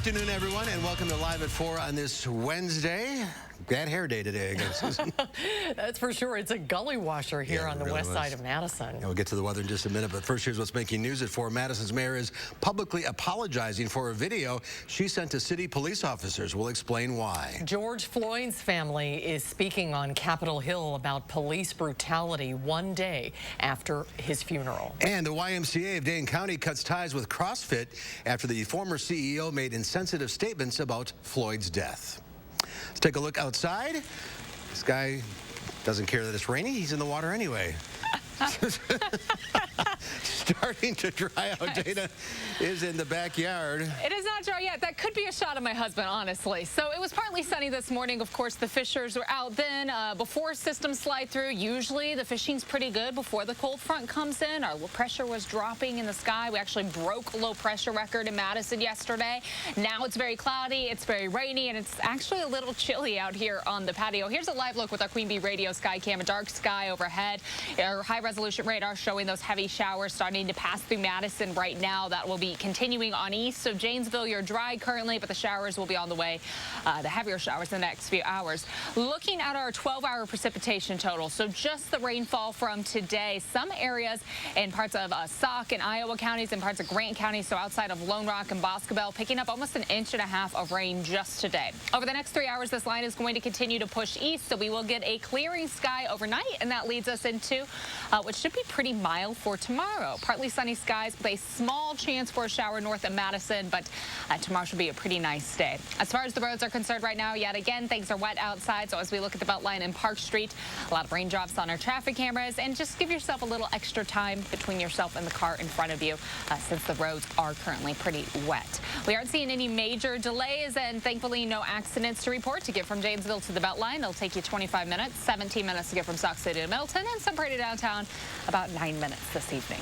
afternoon, everyone, and welcome to Live at 4 on this Wednesday. Bad hair day today, I guess. That's for sure. It's a gully washer here on the west side of Madison. And we'll get to the weather in just a minute, but first, here's what's making news at 4. Madison's mayor is publicly apologizing for a video she sent to city police officers. We'll explain why. George Floyd's family is speaking on Capitol Hill about police brutality one day after his funeral. And the YMCA of Dane County cuts ties with CrossFit after the former CEO made insensitive statements about Floyd's death. Let's take a look outside. This guy doesn't care that it's rainy. He's in the water anyway. Starting to dry out. Dana is in the backyard. It is not dry yet. That could be a shot of my husband, honestly. So it was partly sunny this morning. Of course, the fishers were out then before systems slide through. Usually the fishing's pretty good before the cold front comes in. Our low pressure was dropping in the sky. We actually broke a low pressure record in Madison yesterday. Now it's very cloudy, it's very rainy, and it's actually a little chilly out here on the patio. Here's a live look with our Queen Bee radio sky cam. A dark sky overhead. Our high resolution radar showing those heavy showers starting to pass through Madison right now. That will be continuing on east of Janesville. You're dry currently, but the showers will be on the way, the heavier showers in the next few hours. Looking at our 12-hour precipitation total, so just the rainfall from today. Some areas in parts of Sauk and Iowa counties and parts of Grant County, so outside of Lone Rock and Boscobel, picking up almost 1.5 inches of rain just today. Over the next 3 hours, this line is going to continue to push east, so we will get a clearing sky overnight, and that leads us into what should be pretty mild for tomorrow. Partly sunny skies with a small chance for a shower north of Madison, but tomorrow should be a pretty nice day. As far as the roads are concerned right now, yet again, things are wet outside. So as we look at the Beltline and Park Street, a lot of raindrops on our traffic cameras, and just give yourself a little extra time between yourself and the car in front of you since the roads are currently pretty wet. We aren't seeing any major delays, and thankfully no accidents to report. To get from Janesville to the Beltline, it'll take you 25 minutes, 17 minutes to get from Sauk City to Milton, and some pretty downtown, about 9 minutes this evening.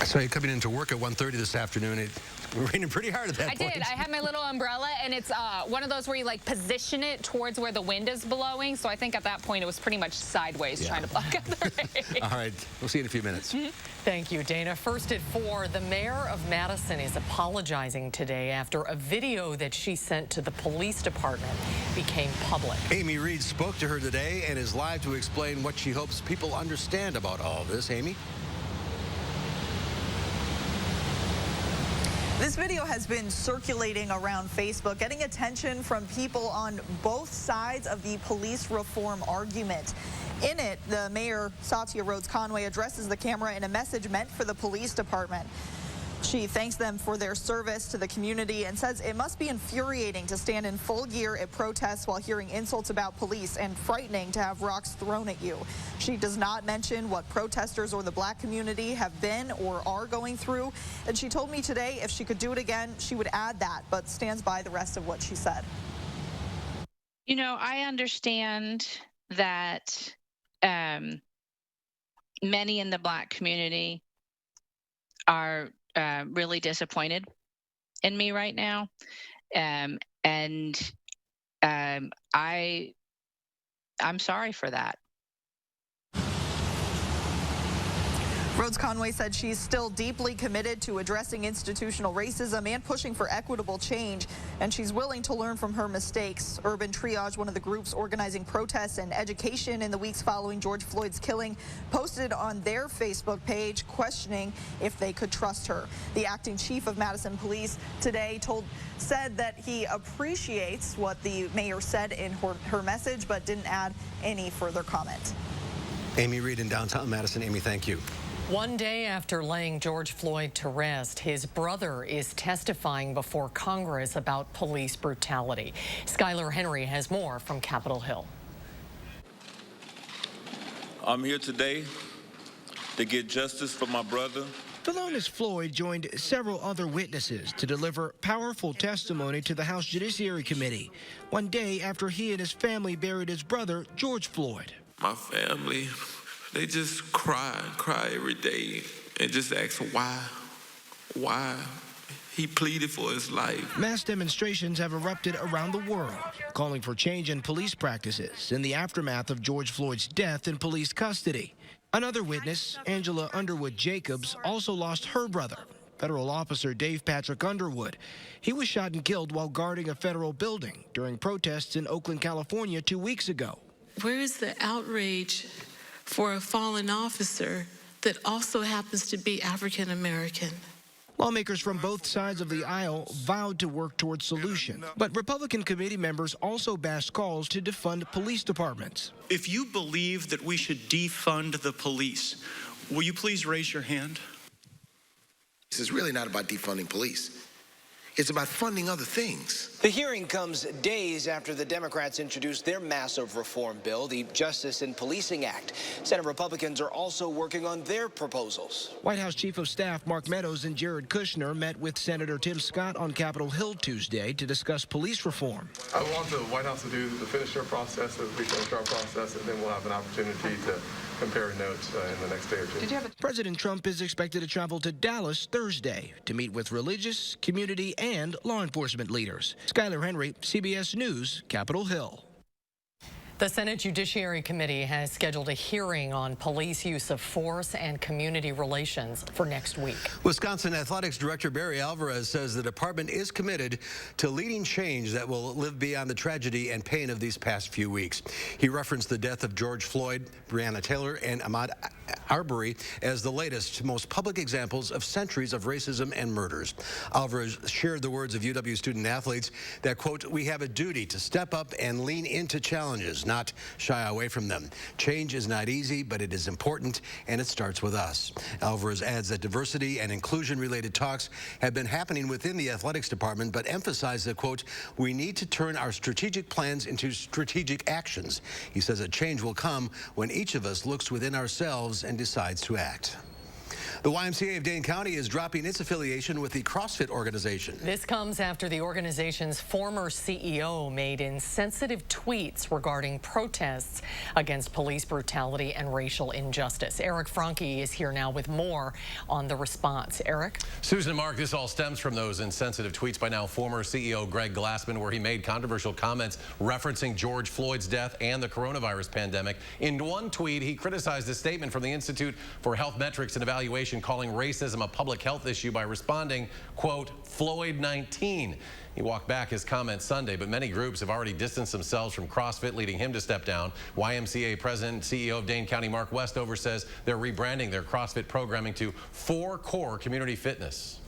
I saw you coming into work at 1:30 this afternoon. It was raining pretty hard at that point. I did. I had my little umbrella, and it's one of those where you like position it towards where the wind is blowing. So I think at that point it was pretty much sideways trying to block out the rain. All right. We'll see you in a few minutes. Thank you, Dana. First at 4, the mayor of Madison is apologizing today after a video that she sent to the police department became public. Amy Reed spoke to her today and is live to explain what she hopes people understand about all of this. Amy? This video has been circulating around Facebook, getting attention from people on both sides of the police reform argument. In it, the mayor, Satya Rhodes Conway, addresses the camera in a message meant for the police department. She thanks them for their service to the community and says it must be infuriating to stand in full gear at protests while hearing insults about police and frightening to have rocks thrown at you. She does not mention what protesters or the black community have been or are going through. And she told me today if she could do it again, she would add that, but stands by the rest of what she said. You know, I understand that many in the black community are really disappointed in me right now, and I'm sorry for that. Rhodes Conway said she's still deeply committed to addressing institutional racism and pushing for equitable change, and she's willing to learn from her mistakes. Urban Triage, one of the groups organizing protests and education in the weeks following George Floyd's killing, posted on their Facebook page questioning if they could trust her. The acting chief of Madison Police today said that he appreciates what the mayor said in her message, but didn't add any further comment. Amy Reed in downtown Madison. Amy, thank you. One day after laying George Floyd to rest, his brother is testifying before Congress about police brutality. Skylar Henry has more from Capitol Hill. I'm here today to get justice for my brother. Philonise Floyd joined several other witnesses to deliver powerful testimony to the House Judiciary Committee, one day after he and his family buried his brother, George Floyd. My family, they just cry every day and just ask why. He pleaded for his life. Mass demonstrations have erupted around the world, calling for change in police practices in the aftermath of George Floyd's death in police custody. Another witness, Angela Underwood Jacobs, also lost her brother, federal officer Dave Patrick Underwood. He was shot and killed while guarding a federal building during protests in Oakland, California 2 weeks ago. Where is the outrage for a fallen officer that also happens to be African American? Lawmakers from both sides of the aisle vowed to work towards solution, but Republican committee members also bashed calls to defund police departments. If you believe that we should defund the police, will you please raise your hand? This is really not about defunding police. It's about funding other things. The hearing comes days after the Democrats introduced their massive reform bill, the Justice in Policing Act. Senate Republicans are also working on their proposals. White House Chief of Staff Mark Meadows and Jared Kushner met with Senator Tim Scott on Capitol Hill Tuesday to discuss police reform. I want the White House to finish their process as we finish our process, and then we'll have an opportunity to compare notes in the next day or two. President Trump is expected to travel to Dallas Thursday to meet with religious, community, and law enforcement leaders. Skylar Henry, CBS News, Capitol Hill. The Senate Judiciary Committee has scheduled a hearing on police use of force and community relations for next week. Wisconsin Athletics Director Barry Alvarez says the department is committed to leading change that will live beyond the tragedy and pain of these past few weeks. He referenced the death of George Floyd, Breonna Taylor, and Ahmaud Arbery as the latest, most public examples of centuries of racism and murders. Alvarez shared the words of UW student athletes that, quote, "We have a duty to step up and lean into challenges, not shy away from them. Change is not easy, but it is important, and it starts with us." Alvarez adds that diversity and inclusion-related talks have been happening within the athletics department, but emphasized that, quote, "We need to turn our strategic plans into strategic actions." He says that change will come when each of us looks within ourselves and decides to act. The YMCA of Dane County is dropping its affiliation with the CrossFit organization. This comes after the organization's former CEO made insensitive tweets regarding protests against police brutality and racial injustice. Eric Franke is here now with more on the response. Eric? Susan and Mark, this all stems from those insensitive tweets by now former CEO Greg Glassman, where he made controversial comments referencing George Floyd's death and the coronavirus pandemic. In one tweet, he criticized a statement from the Institute for Health Metrics and Evaluation calling racism a public health issue by responding, quote, "Floyd-19. He walked back his comments Sunday, but many groups have already distanced themselves from CrossFit, leading him to step down. YMCA President and CEO of Dane County, Mark Westover, says they're rebranding their CrossFit programming to 4 Core Community Fitness.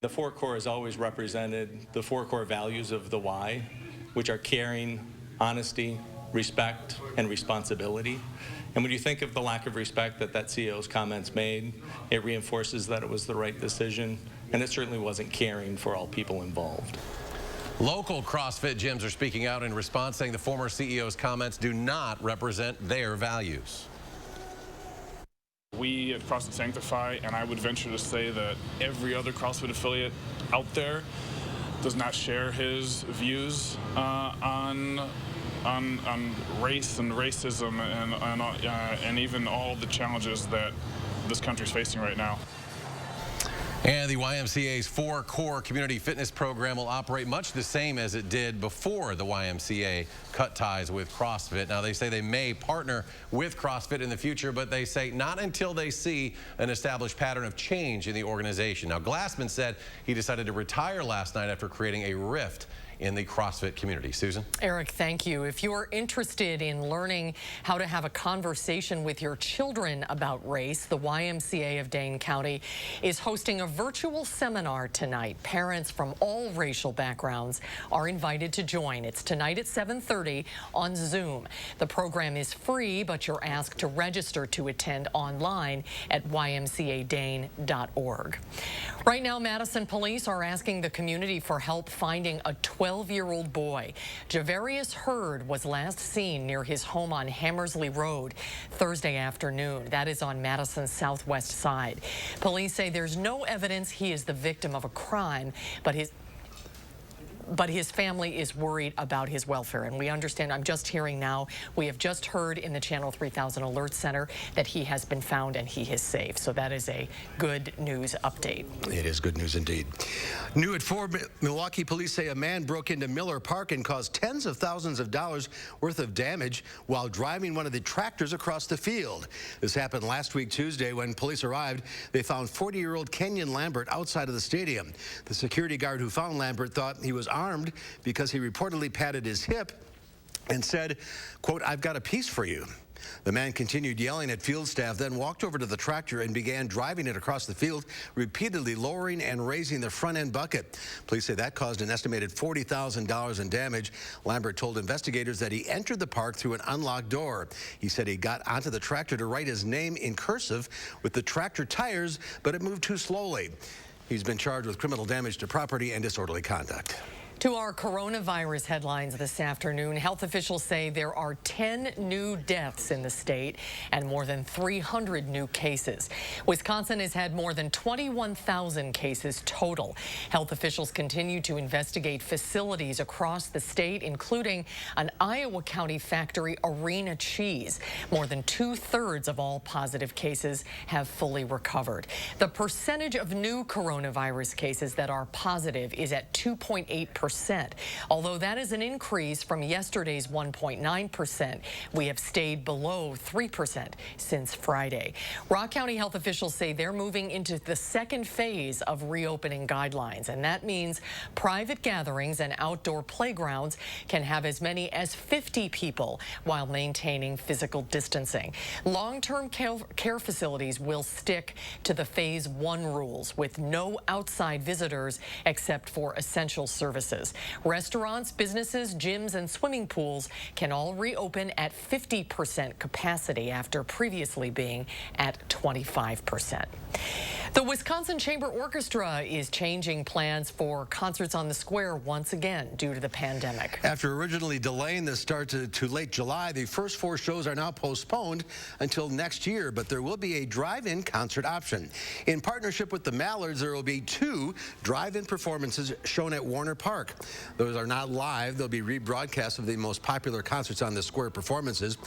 The 4 Core has always represented the 4 core values of the Y, which are caring, honesty, respect, and responsibility. And when you think of the lack of respect that CEO's comments made, it reinforces that it was the right decision, and it certainly wasn't caring for all people involved. Local CrossFit gyms are speaking out in response, saying the former CEO's comments do not represent their values. We at CrossFit Sanctify, and I would venture to say that every other CrossFit affiliate out there does not share his views on race and racism and even all the challenges that this country is facing right now. And the YMCA's 4 Core Community Fitness program will operate much the same as it did before the YMCA cut ties with CrossFit. Now, they say they may partner with CrossFit in the future, but they say not until they see an established pattern of change in the organization. Now, Glassman said he decided to retire last night after creating a rift in the CrossFit community. Susan? Eric, thank you. If you're interested in learning how to have a conversation with your children about race, the YMCA of Dane County is hosting a virtual seminar tonight. Parents from all racial backgrounds are invited to join. It's tonight at 7:30 on Zoom. The program is free, but you're asked to register to attend online at ymcadane.org. Right now, Madison police are asking the community for help finding a 12-year-old boy. Javarius Hurd was last seen near his home on Hammersley Road Thursday afternoon. That is on Madison's southwest side. Police say there's no evidence he is the victim of a crime, but but his family is worried about his welfare. And we understand, I'm just hearing now, we have just heard in the Channel 3000 Alert Center that he has been found and he is safe. So that is a good news update. It is good news indeed. New at 4, Milwaukee police say a man broke into Miller Park and caused tens of thousands of dollars worth of damage while driving one of the tractors across the field. This happened last week Tuesday. When police arrived, they found 40-year-old Kenyon Lambert outside of the stadium. The security guard who found Lambert thought he was armed because he reportedly patted his hip and said, quote, "I've got a piece for you." The man continued yelling at field staff, then walked over to the tractor and began driving it across the field, repeatedly lowering and raising the front end bucket. Police say that caused an estimated $40,000 in damage. Lambert told investigators that he entered the park through an unlocked door. He said he got onto the tractor to write his name in cursive with the tractor tires, but it moved too slowly. He's been charged with criminal damage to property and disorderly conduct. To our coronavirus headlines this afternoon, health officials say there are 10 new deaths in the state and more than 300 new cases. Wisconsin has had more than 21,000 cases total. Health officials continue to investigate facilities across the state, including an Iowa County factory, Arena Cheese. More than 2/3 of all positive cases have fully recovered. The percentage of new coronavirus cases that are positive is at 2.8%. Although that is an increase from yesterday's 1.9%, we have stayed below 3% since Friday. Rock County health officials say they're moving into the second phase of reopening guidelines, and that means private gatherings and outdoor playgrounds can have as many as 50 people while maintaining physical distancing. Long-term care facilities will stick to the phase 1 rules with no outside visitors except for essential services. Restaurants, businesses, gyms, and swimming pools can all reopen at 50% capacity after previously being at 25%. The Wisconsin Chamber Orchestra is changing plans for concerts on the square once again due to the pandemic. After originally delaying the start to late July, the first 4 shows are now postponed until next year, but there will be a drive-in concert option. In partnership with the Mallards, there will be 2 drive-in performances shown at Warner Park. Those are not live. They'll be rebroadcasts of the most popular concerts on the square performances.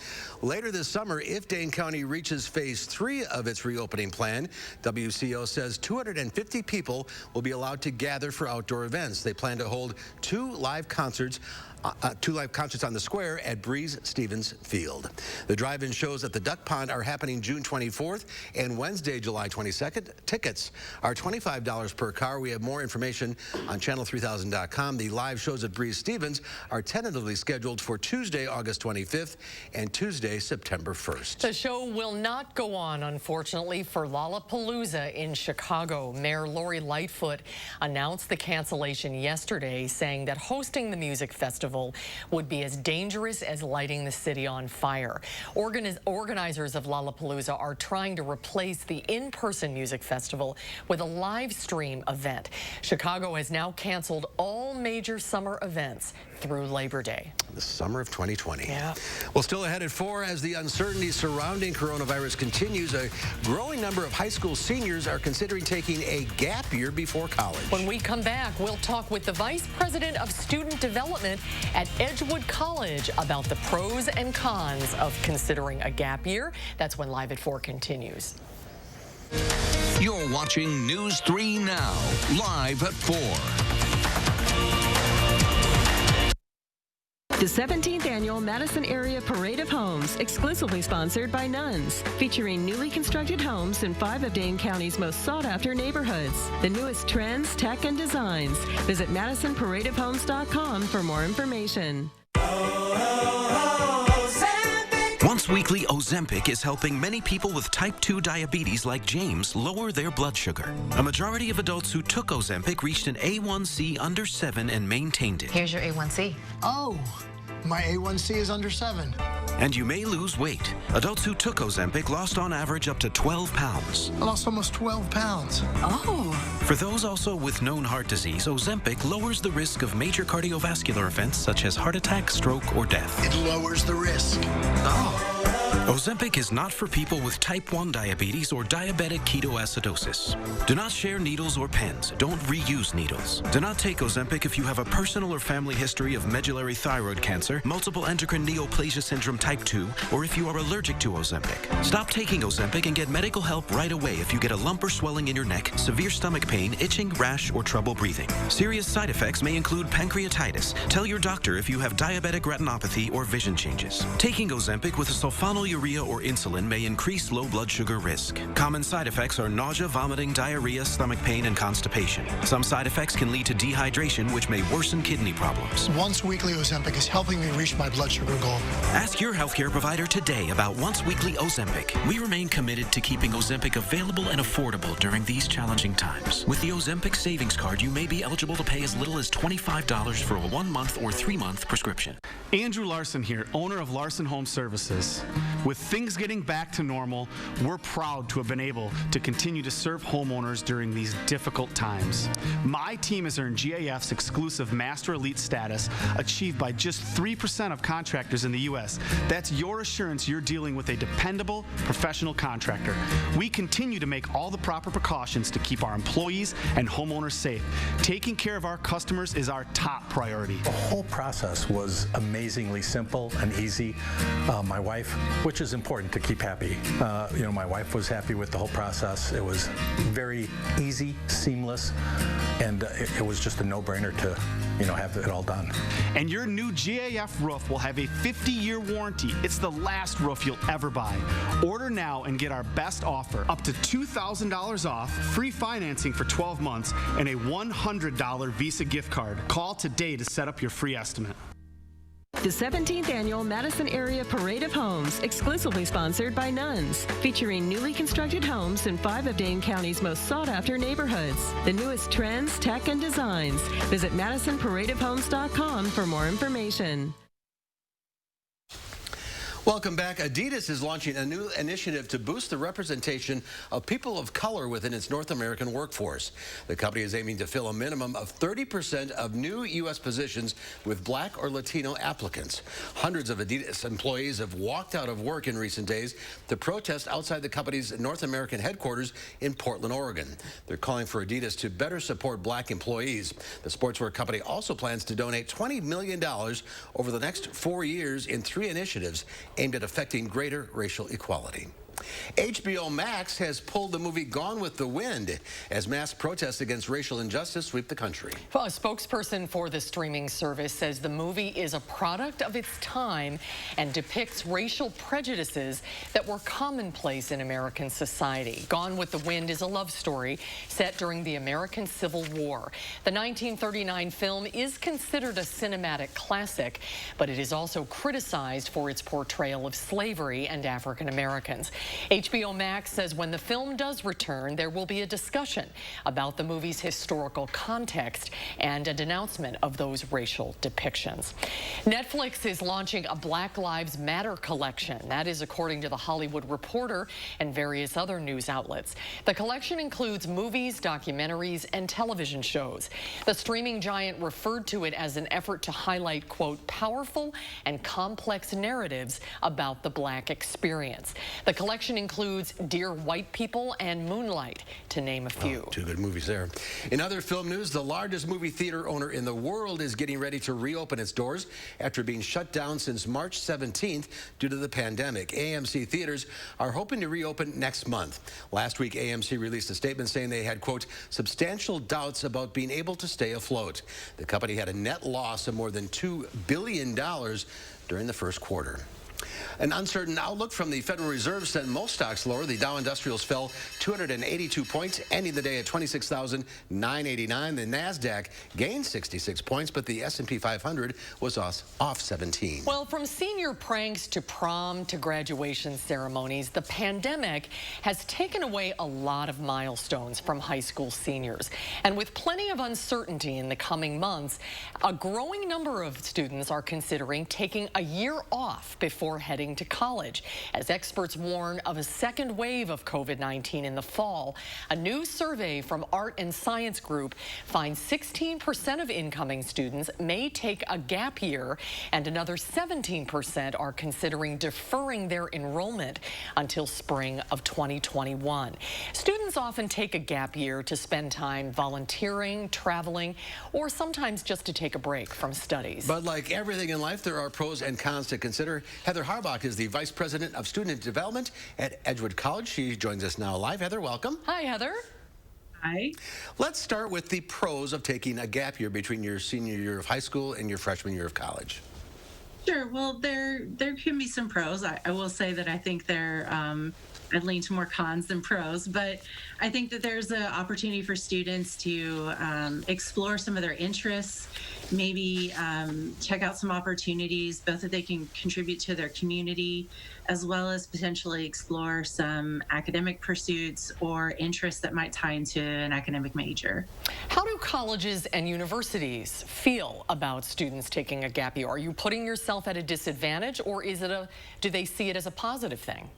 Later this summer, if Dane County reaches phase 3 of its reopening plan, WCO says 250 people will be allowed to gather for outdoor events. They plan to hold 2 live concerts on the square at Breeze Stevens Field. The drive-in shows at the Duck Pond are happening June 24th and Wednesday, July 22nd. Tickets are $25 per car. We have more information on channel3000.com. The live shows at Breeze Stevens are tentatively scheduled for Tuesday, August 25th and Tuesday, September 1st. The show will not go on, unfortunately, for Lollapalooza in Chicago. Mayor Lori Lightfoot announced the cancellation yesterday, saying that hosting the music festival would be as dangerous as lighting the city on fire. Organizers of Lollapalooza are trying to replace the in-person music festival with a live stream event. Chicago has now canceled all major summer events through Labor Day. The summer of 2020. Yeah. Well, still ahead at 4, as the uncertainty surrounding coronavirus continues, a growing number of high school seniors are considering taking a gap year before college. When we come back, we'll talk with the Vice President of Student Development at Edgewood College about the pros and cons of considering a gap year. That's when Live at 4 continues. You're watching News 3 Now, live at 4. The 17th Annual Madison Area Parade of Homes, exclusively sponsored by Nuns, featuring newly constructed homes in 5 of Dane County's most sought-after neighborhoods. The newest trends, tech, and designs. Visit MadisonParadeOfHomes.com for more information. Once weekly Ozempic is helping many people with type 2 diabetes like James lower their blood sugar. A majority of adults who took Ozempic reached an A1C under 7 and maintained it. Here's your A1C. Oh, my A1C is under 7. And you may lose weight. Adults who took Ozempic lost on average up to 12 pounds. I lost almost 12 pounds. Oh. For those also with known heart disease, Ozempic lowers the risk of major cardiovascular events such as heart attack, stroke, or death. It lowers the risk. Oh. Ozempic is not for people with type 1 diabetes or diabetic ketoacidosis. Do not share needles or pens. Don't reuse needles. Do not take Ozempic if you have a personal or family history of medullary thyroid cancer, multiple endocrine neoplasia syndrome type 2, or if you are allergic to Ozempic. Stop taking Ozempic and get medical help right away if you get a lump or swelling in your neck, severe stomach pain, itching, rash, or trouble breathing. Serious side effects may include pancreatitis. Tell your doctor if you have diabetic retinopathy or vision changes. Taking Ozempic with a sulfonylurea or insulin may increase low blood sugar risk. Common side effects are nausea, vomiting, diarrhea, stomach pain, and constipation. Some side effects can lead to dehydration, which may worsen kidney problems. Once weekly Ozempic is helping me reach my blood sugar goal. Ask your healthcare provider today about once weekly Ozempic. We remain committed to keeping Ozempic available and affordable during these challenging times. With the Ozempic Savings Card, you may be eligible to pay as little as $25 for a 1-month or 3-month prescription. Andrew Larson here, owner of Larson Home Services. With things getting back to normal, we're proud to have been able to continue to serve homeowners during these difficult times. My team has earned GAF's exclusive Master Elite status, achieved by just 3% of contractors in the U.S. That's your assurance you're dealing with a dependable, professional contractor. We continue to make all the proper precautions to keep our employees and homeowners safe. Taking care of our customers is our top priority. The whole process was amazingly simple and easy. My wife, which is important to keep happy. My wife was happy with the whole process. It was very easy, seamless, and it was just a no-brainer to, have it all done. And your new GAF roof will have a 50-year warranty. It's the last roof you'll ever buy. Order now and get our best offer, up to $2,000 off, free financing for 12 months, and a $100 Visa gift card. Call today to set up your free estimate. The 17th Annual Madison Area Parade of Homes, exclusively sponsored by Nuns, featuring newly constructed homes in 5 of Dane County's most sought-after neighborhoods. The newest trends, tech, and designs. Visit MadisonParadeOfHomes.com for more information. Welcome back. Adidas is launching a new initiative to boost the representation of people of color within its North American workforce. The company is aiming to fill a minimum of 30% of new U.S. positions with Black or Latino applicants. Hundreds of Adidas employees have walked out of work in recent days to protest outside the company's North American headquarters in Portland, Oregon. They're calling for Adidas to better support Black employees. The sportswear company also plans to donate $20 million over the next 4 years in 3 initiatives aimed at affecting greater racial equality. HBO Max has pulled the movie Gone with the Wind as mass protests against racial injustice sweep the country. Well, a spokesperson for the streaming service says the movie is a product of its time and depicts racial prejudices that were commonplace in American society. Gone with the Wind is a love story set during the American Civil War. The 1939 film is considered a cinematic classic, but it is also criticized for its portrayal of slavery and African Americans. HBO Max says when the film does return, there will be a discussion about the movie's historical context and a denouncement of those racial depictions. Netflix is launching a Black Lives Matter collection. That is according to The Hollywood Reporter and various other news outlets. The collection includes movies, documentaries, and television shows. The streaming giant referred to it as an effort to highlight, quote, powerful and complex narratives about the Black experience. The collection includes Dear White People and Moonlight, to name a few. Oh, 2 good movies there. In other film news, the largest movie theater owner in the world is getting ready to reopen its doors after being shut down since March 17th due to the pandemic. AMC theaters are hoping to reopen next month. Last week, AMC released a statement saying they had, quote, substantial doubts about being able to stay afloat. The company had a net loss of more than $2 billion during the first quarter. An uncertain outlook from the Federal Reserve sent most stocks lower. The Dow Industrials fell 282 points, ending the day at 26,989. The NASDAQ gained 66 points, but the S&P 500 was off 17. Well, from senior pranks to prom to graduation ceremonies, the pandemic has taken away a lot of milestones from high school seniors. And with plenty of uncertainty in the coming months, a growing number of students are considering taking a year off before heading graduating to college, as experts warn of a second wave of COVID-19 in the fall. A new survey from Art and Science Group finds 16% of incoming students may take a gap year, and another 17% are considering deferring their enrollment until spring of 2021. Students often take a gap year to spend time volunteering, traveling, or sometimes just to take a break from studies. But like everything in life, there are pros and cons to consider. Heather Harbach is the Vice President of Student Development at Edgewood College. She joins us now live. Heather, welcome. Hi, Heather. Hi. Let's start with the pros of taking a gap year between your senior year of high school and your freshman year of college. Sure. Well, there can be some pros. I will say that I think I'd lean to more cons than pros, but I think that there's an opportunity for students to explore some of their interests, maybe check out some opportunities, both that they can contribute to their community, as well as potentially explore some academic pursuits or interests that might tie into an academic major. How do colleges and universities feel about students taking a gap year? Are you putting yourself at a disadvantage, or do they see it as a positive thing?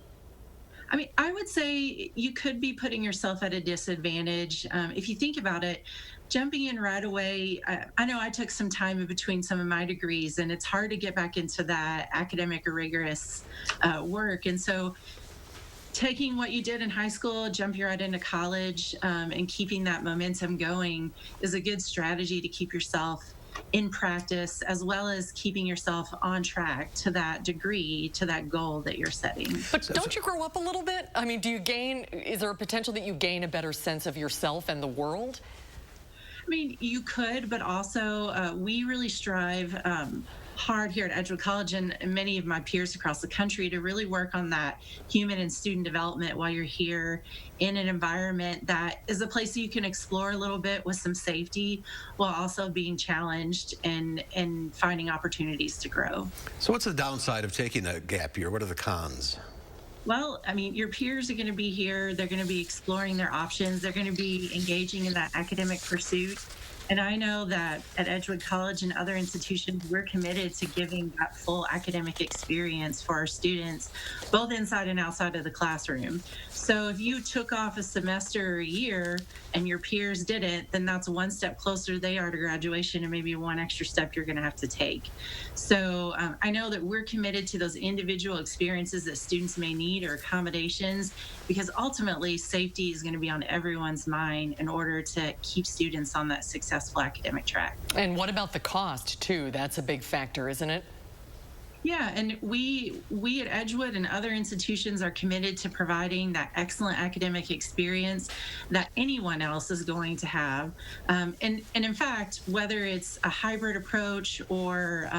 I mean, I would say you could be putting yourself at a disadvantage. If you think about it, jumping in right away, I know I took some time in between some of my degrees, and it's hard to get back into that academic or rigorous work. And so taking what you did in high school, jumping right into college, and keeping that momentum going is a good strategy to keep yourself in practice, as well as keeping yourself on track to that degree, to that goal that you're setting. But don't you grow up a little bit? I mean, is there a potential that you gain a better sense of yourself and the world? I mean, you could, but also we really strive hard here at Edgewood College and many of my peers across the country to really work on that human and student development while you're here in an environment that is a place that you can explore a little bit with some safety while also being challenged and finding opportunities to grow. So what's the downside of taking a gap year? What are the cons? Well, I mean, your peers are going to be here. They're going to be exploring their options. They're going to be engaging in that academic pursuit. And I know that at Edgewood College and other institutions, we're committed to giving that full academic experience for our students, both inside and outside of the classroom. So if you took off a semester or a year and your peers didn't, then that's one step closer they are to graduation and maybe one extra step you're going to have to take. So I know that we're committed to those individual experiences that students may need or accommodations, because ultimately safety is going to be on everyone's mind in order to keep students on that successful academic track. And what about the cost too? That's a big factor, isn't it? Yeah, and we at Edgewood and other institutions are committed to providing that excellent academic experience that anyone else is going to have. And in fact, whether it's a hybrid approach or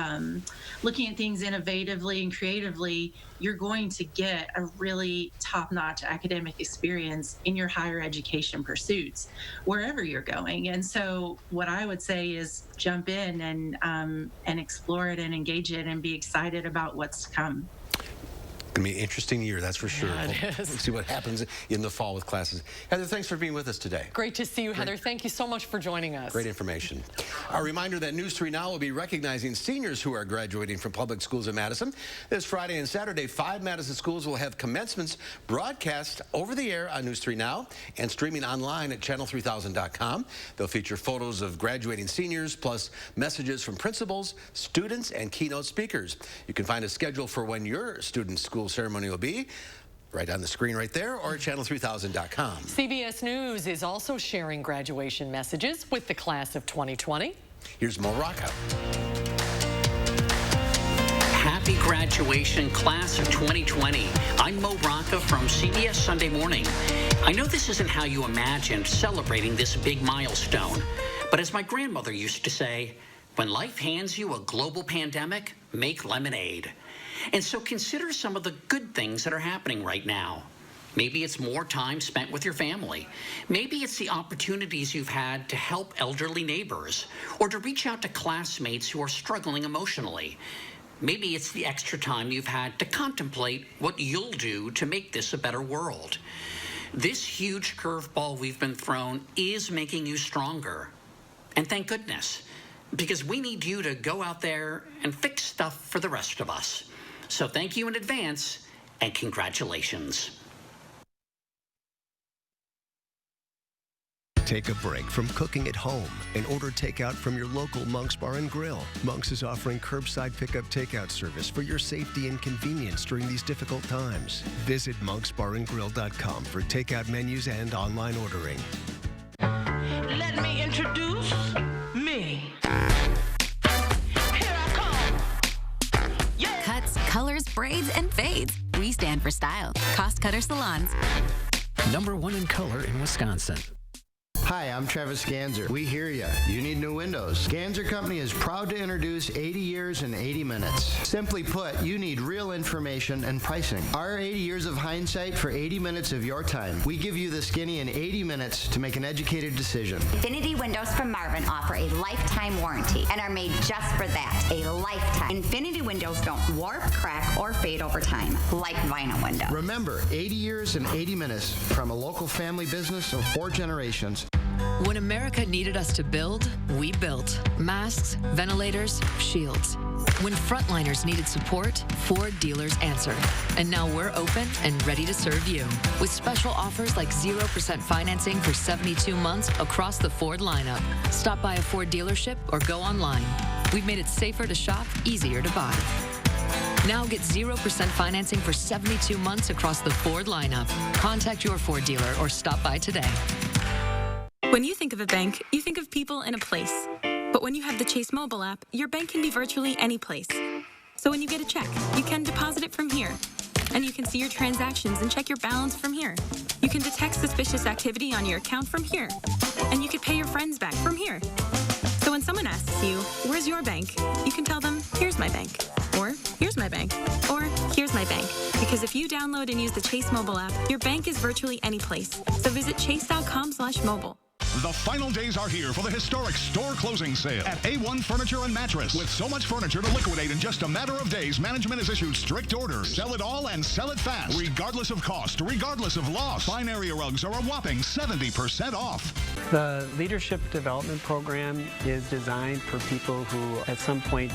looking at things innovatively and creatively, you're going to get a really top-notch academic experience in your higher education pursuits, wherever you're going. And so what I would say is jump in and explore it and engage it and be excited about what's to come. Going to be an interesting year, that's for sure. Yeah, it is. We'll see what happens in the fall with classes. Heather, thanks for being with us today. Great to see you, Heather. Thank you so much for joining us. Great information. A reminder that News 3 Now will be recognizing seniors who are graduating from public schools in Madison. This Friday and Saturday, 5 Madison schools will have commencements broadcast over the air on News 3 Now and streaming online at channel3000.com. They'll feature photos of graduating seniors, plus messages from principals, students, and keynote speakers. You can find a schedule for when your student's school ceremony will be right on the screen right there, or at channel3000.com. CBS News is also sharing graduation messages with the class of 2020. Here's Mo Rocca. Happy graduation, class of 2020. I'm Mo Rocca from CBS Sunday Morning. I know this isn't how you imagined celebrating this big milestone, but as my grandmother used to say, when life hands you a global pandemic, make lemonade. And so consider some of the good things that are happening right now. Maybe it's more time spent with your family. Maybe it's the opportunities you've had to help elderly neighbors or to reach out to classmates who are struggling emotionally. Maybe it's the extra time you've had to contemplate what you'll do to make this a better world. This huge curveball we've been thrown is making you stronger. And thank goodness, because we need you to go out there and fix stuff for the rest of us. So thank you in advance, and congratulations. Take a break from cooking at home and order takeout from your local Monk's Bar and Grill. Monk's is offering curbside pickup takeout service for your safety and convenience during these difficult times. Visit monksbarandgrill.com for takeout menus and online ordering. Let me introduce me. Cuts, colors, braids, and fades. We stand for style. Cost Cutter Salons. #1 in color in Wisconsin. Hi, I'm Travis Ganser. We hear ya. You need new windows. Ganser Company is proud to introduce 80 years in 80 minutes. Simply put, you need real information and pricing. Our 80 years of hindsight for 80 minutes of your time. We give you the skinny in 80 minutes to make an educated decision. Infinity Windows from Marvin offer a lifetime warranty and are made just for that, a lifetime. Infinity Windows don't warp, crack, or fade over time, like vinyl windows. Remember, 80 years and 80 minutes from a local family business of 4 generations. When America needed us to build, we built. Masks, ventilators, shields. When frontliners needed support, Ford dealers answered. And now we're open and ready to serve you. With special offers like 0% financing for 72 months across the Ford lineup. Stop by a Ford dealership or go online. We've made it safer to shop, easier to buy. Now get 0% financing for 72 months across the Ford lineup. Contact your Ford dealer or stop by today. When you think of a bank, you think of people in a place. But when you have the Chase mobile app, your bank can be virtually any place. So when you get a check, you can deposit it from here. And you can see your transactions and check your balance from here. You can detect suspicious activity on your account from here. And you can pay your friends back from here. So when someone asks you, where's your bank? You can tell them, here's my bank. Or, here's my bank. Or, here's my bank. Because if you download and use the Chase mobile app, your bank is virtually any place. So visit chase.com/mobile. The final days are here for the historic store closing sale at A1 Furniture and Mattress. With so much furniture to liquidate in just a matter of days, management has issued strict orders. Sell it all and sell it fast, regardless of cost, regardless of loss. Fine area rugs are a whopping 70% off. The Leadership Development Program is designed for people who at some point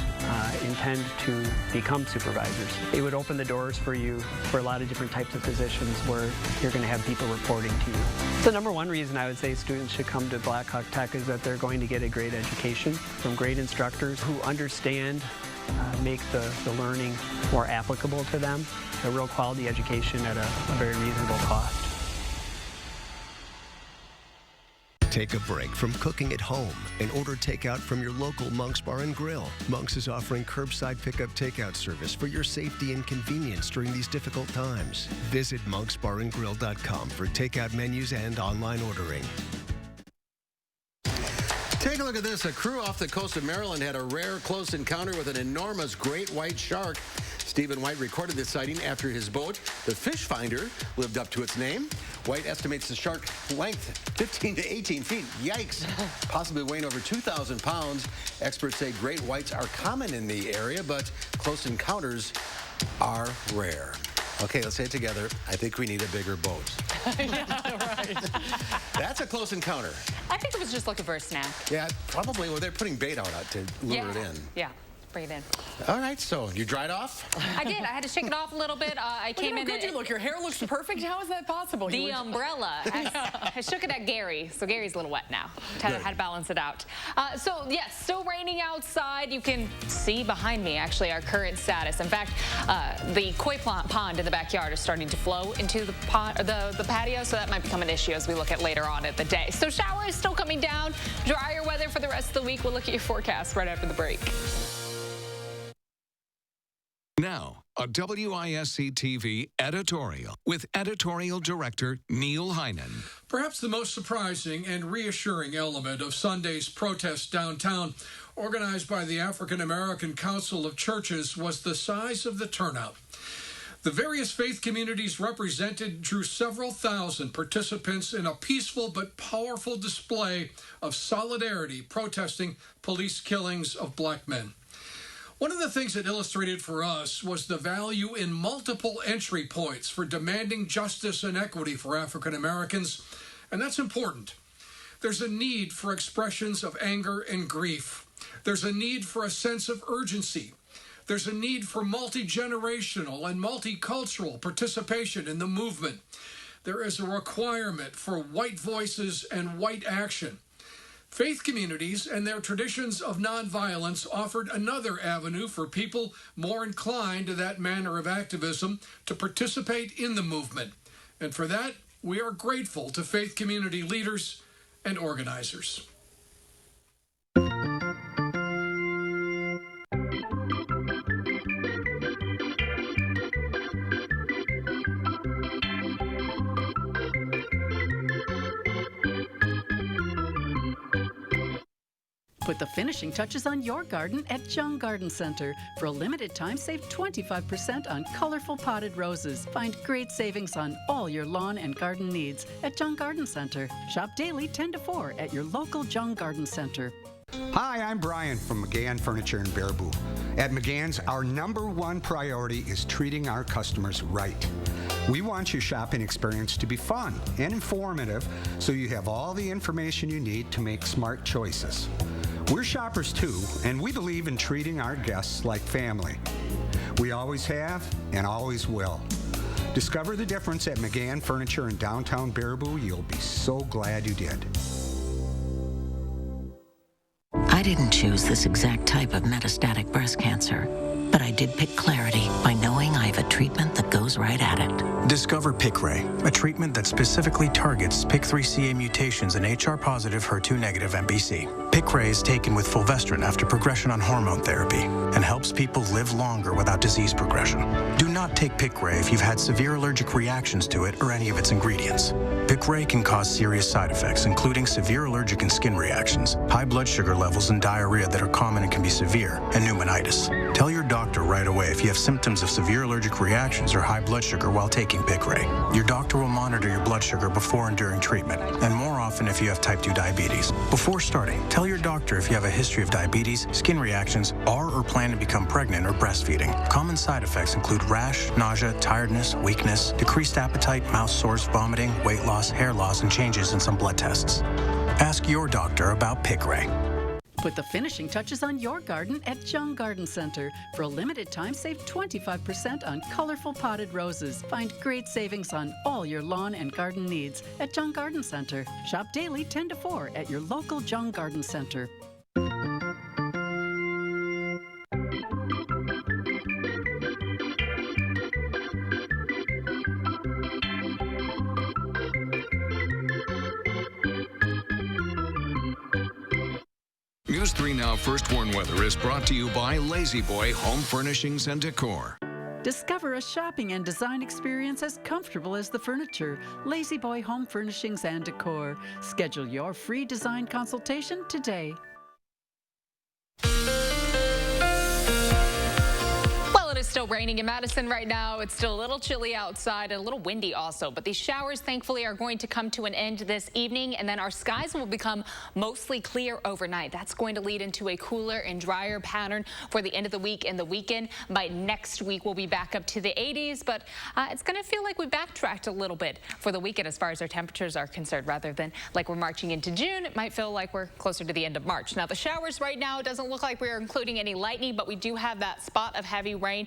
intend to become supervisors. It would open the doors for you for a lot of different types of positions where you're going to have people reporting to you. The #1 reason I would say students should come to Blackhawk Tech is that they're going to get a great education from great instructors who understand, make the learning more applicable to them, a real quality education at a very reasonable cost. Take a break from cooking at home and order takeout from your local Monk's Bar and Grill. Monk's is offering curbside pickup takeout service for your safety and convenience during these difficult times. Visit monksbarandgrill.com for takeout menus and online ordering. Take a look at this. A crew off the coast of Maryland had a rare close encounter with an enormous great white shark. Stephen White recorded this sighting after his boat, the Fish Finder, lived up to its name. White estimates the shark length 15 to 18 feet. Yikes. Possibly weighing over 2,000 pounds. Experts say great whites are common in the area, but close encounters are rare. Okay, let's say it together. I think we need a bigger boat. Yeah, right. That's a close encounter. I think it was just looking for a snack. Yeah, probably. Well, they're putting bait out to lure it in. Yeah. Bring it in. All right, so you dried off? I did. I had to shake it off a little bit. I came in. Good you look. Your hair looks perfect. How is that possible? The umbrella. I shook it at Gary, so Gary's a little wet now. Had to balance it out. So yes, still raining outside. You can see behind me actually our current status. In fact, the koi pond in the backyard is starting to flow into the pond, the patio, so that might become an issue as we look at later on in the day. So showers still coming down. Drier weather for the rest of the week. We'll look at your forecast right after the break. Now, a WISC-TV editorial with editorial director Neil Heinen. Perhaps the most surprising and reassuring element of Sunday's protest downtown, organized by the African American Council of Churches, was the size of the turnout. The various faith communities represented drew several thousand participants in a peaceful but powerful display of solidarity protesting police killings of black men. One of the things it illustrated for us was the value in multiple entry points for demanding justice and equity for African Americans, and that's important. There's a need for expressions of anger and grief. There's a need for a sense of urgency. There's a need for multi-generational and multicultural participation in the movement. There is a requirement for white voices and white action. Faith communities and their traditions of nonviolence offered another avenue for people more inclined to that manner of activism to participate in the movement. And for that, we are grateful to faith community leaders and organizers. Put the finishing touches on your garden at Jung Garden Center. For a limited time, save 25% on colorful potted roses. Find great savings on all your lawn and garden needs at Jung Garden Center. Shop daily 10 to 4 at your local Jung Garden Center. Hi, I'm Brian from McGann Furniture in Baraboo. At McGann's, our #1 priority is treating our customers right. We want your shopping experience to be fun and informative so you have all the information you need to make smart choices. We're shoppers too, and we believe in treating our guests like family. We always have and always will. Discover the difference at McGann Furniture in downtown Baraboo. You'll be so glad you did. I didn't choose this exact type of metastatic breast cancer, but I did pick Clarity by knowing I have a treatment that goes right at it. Discover Piqray, a treatment that specifically targets PIK3CA mutations in HR-positive, HER2-negative MBC. Piqray is taken with fulvestrant after progression on hormone therapy and helps people live longer without disease progression. Do not take Piqray if you've had severe allergic reactions to it or any of its ingredients. Piqray can cause serious side effects, including severe allergic and skin reactions, high blood sugar levels and diarrhea that are common and can be severe, and pneumonitis. Tell your doctor right away if you have symptoms of severe allergic reactions or high blood sugar while taking Piqray. Your doctor will monitor your blood sugar before and during treatment, and more often if you have type 2 diabetes. Before starting, tell your doctor if you have a history of diabetes, skin reactions, are or plan to become pregnant or breastfeeding. Common side effects include rash, nausea, tiredness, weakness, decreased appetite, mouth sores, vomiting, weight loss, hair loss, and changes in some blood tests. Ask your doctor about Piqray. Put the finishing touches on your garden at Jung Garden Center. For a limited time, save 25% on colorful potted roses. Find great savings on all your lawn and garden needs at Jung Garden Center. Shop daily 10 to 4 at your local Jung Garden Center. News 3 Now First Warn Weather is brought to you by Lazy Boy Home Furnishings and Decor. Discover a shopping and design experience as comfortable as the furniture. Lazy Boy Home Furnishings and Decor. Schedule your free design consultation today. It is still raining in Madison right now. It's still a little chilly outside and a little windy also, but these showers thankfully are going to come to an end this evening, and then our skies will become mostly clear overnight. That's going to lead into a cooler and drier pattern for the end of the week and the weekend. By next week, we'll be back up to the 80s, but it's going to feel like we backtracked a little bit for the weekend as far as our temperatures are concerned. Rather than like we're marching into June, it might feel like we're closer to the end of March. Now, the showers right now, it doesn't look like we're including any lightning, but we do have that spot of heavy rain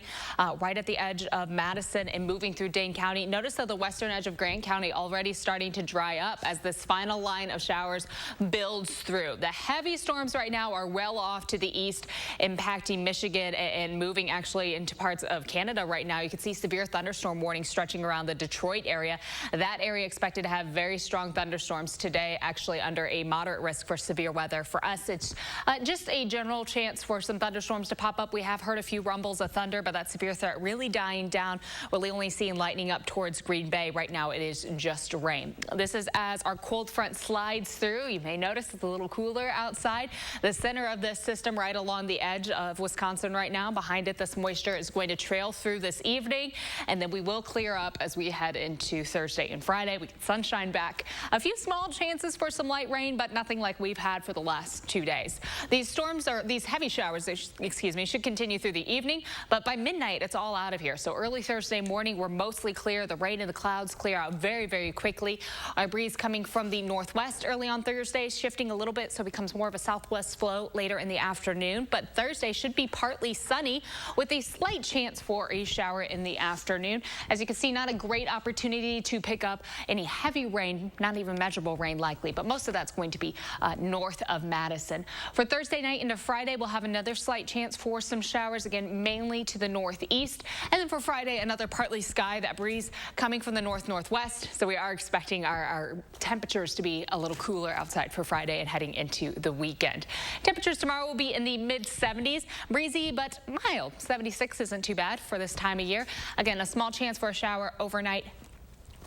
right at the edge of Madison and moving through Dane County. Notice that the western edge of Grant County already starting to dry up as this final line of showers builds through. The heavy storms right now are well off to the east, impacting Michigan and moving actually into parts of Canada right now. You can see severe thunderstorm warnings stretching around the Detroit area. That area expected to have very strong thunderstorms today, actually under a moderate risk for severe weather. For us, it's just a general chance for some thunderstorms to pop up. We have heard a few rumbles of thunder, but that severe threat really dying down. We're only seeing lightning up towards Green Bay. Right now, it is just rain. This is as our cold front slides through. You may notice it's a little cooler outside. The center of this system right along the edge of Wisconsin right now. Behind it, this moisture is going to trail through this evening, and then we will clear up as we head into Thursday and Friday. We get sunshine back. A few small chances for some light rain, but nothing like we've had for the last 2 days. These storms, or these heavy showers, excuse me, should continue through the evening, but by midnight, night, it's all out of here. So early Thursday morning, we're mostly clear. The rain and the clouds clear out very, very quickly. Our breeze coming from the northwest early on Thursday, shifting a little bit, so it becomes more of a southwest flow later in the afternoon. But Thursday should be partly sunny with a slight chance for a shower in the afternoon. As you can see, not a great opportunity to pick up any heavy rain, not even measurable rain likely, but most of that's going to be north of Madison. For Thursday night into Friday, we'll have another slight chance for some showers, again, mainly to the northeast. And then for Friday, another partly sky, that breeze coming from the northwest. So we are expecting our temperatures to be a little cooler outside for Friday and heading into the weekend. Temperatures tomorrow will be in the mid-70s, breezy but mild. 76 isn't too bad for this time of year. Again, a small chance for a shower overnight,